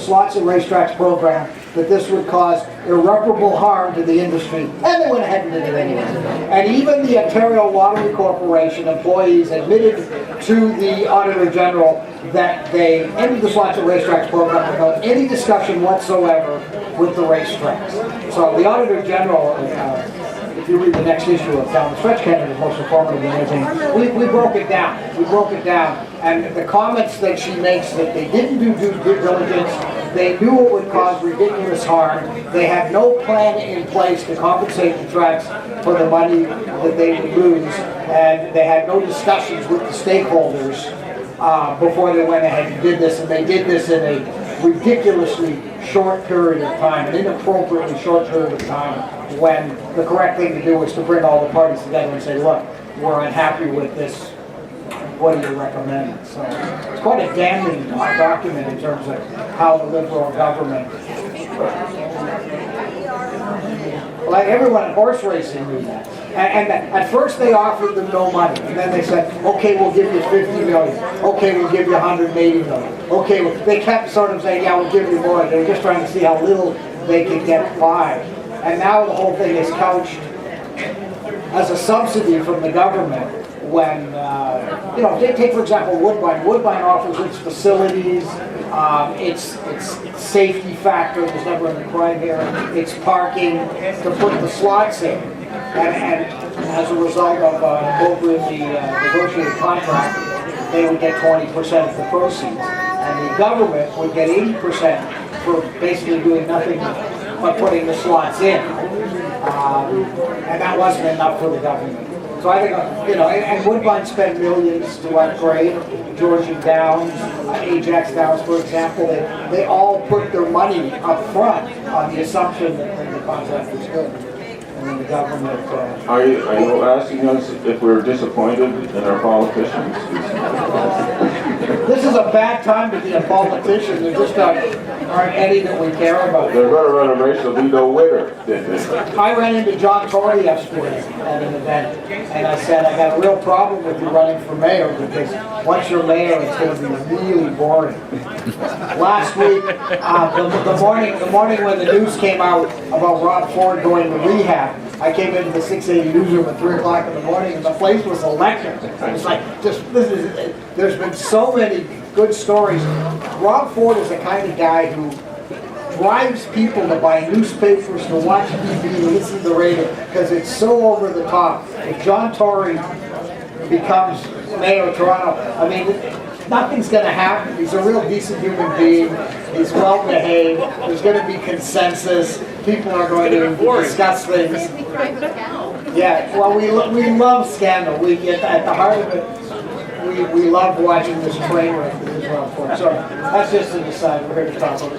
slots and racetracks program, that this would cause irreparable harm to the industry, and they went ahead and did it anyway. And even the Ontario Lottery Corporation employees admitted to the Auditor General that they ended the slots and racetracks program without any discussion whatsoever with the racetracks. So the Auditor General, if you read the next issue of Down the Stretch Canada's most informative magazine, we broke it down. We broke it down, and the comments that she makes that they didn't do due diligence, they knew it would cause ridiculous harm, they had no plan in place to compensate the tracks for the money that they would lose, and they had no discussions with the stakeholders before they went ahead and did this, and they did this in a ridiculously short period of time, an inappropriately short period of time, when the correct thing to do was to bring all the parties together and say, look, we're unhappy with this, what do you recommend? So it's quite a damning document in terms of how the Liberal government, like everyone in horse racing knew that. And at first they offered them no money, and then they said, okay, we'll give you 50 million. Okay, we'll give you 180 million. Okay, they kept sort of saying, yeah, we'll give you more. They were just trying to see how little they could get by. And now the whole thing is couched as a subsidy from the government when, you know, take for example Woodbine. Woodbine offers its facilities, its safety factor, there's never any crime here, its parking, to put the slots in. And as a result of appropriately negotiated contract, they would get 20% of the proceeds. And the government would get 80% for basically doing nothing but putting the slots in. And that wasn't enough for the government. So I think, you know, and Woodbine spent millions to upgrade Georgian Downs, Ajax Downs, for example. They all put their money up front on the assumption that the contract was good. And then the government... Are you asking us if we're disappointed in our politicians? This is a bad time to be a politician. There just aren't any that we care about. They're going to run a race, there'll be no winner. I ran into John Tory yesterday at an event, and I said, I got a real problem with you running for mayor, because once you're mayor, it's going to be really boring. Last week, the morning when the news came out about Rob Ford going to rehab, I came into the 680 newsroom at 3 o'clock in the morning, and the place was electric. It's like, there's been so many good stories. Rob Ford is the kind of guy who drives people to buy newspapers, to watch TV, to listen to the radio, because it's so over the top. If John Tory becomes mayor of Toronto, I mean, nothing's going to happen. He's a real decent human being. He's well behaved. There's going to be consensus. People are going to discuss things. Yeah, well, we love scandal. At the heart of it, we love watching this train wreck that is Rob Ford. So that's just an aside. We're here to talk about the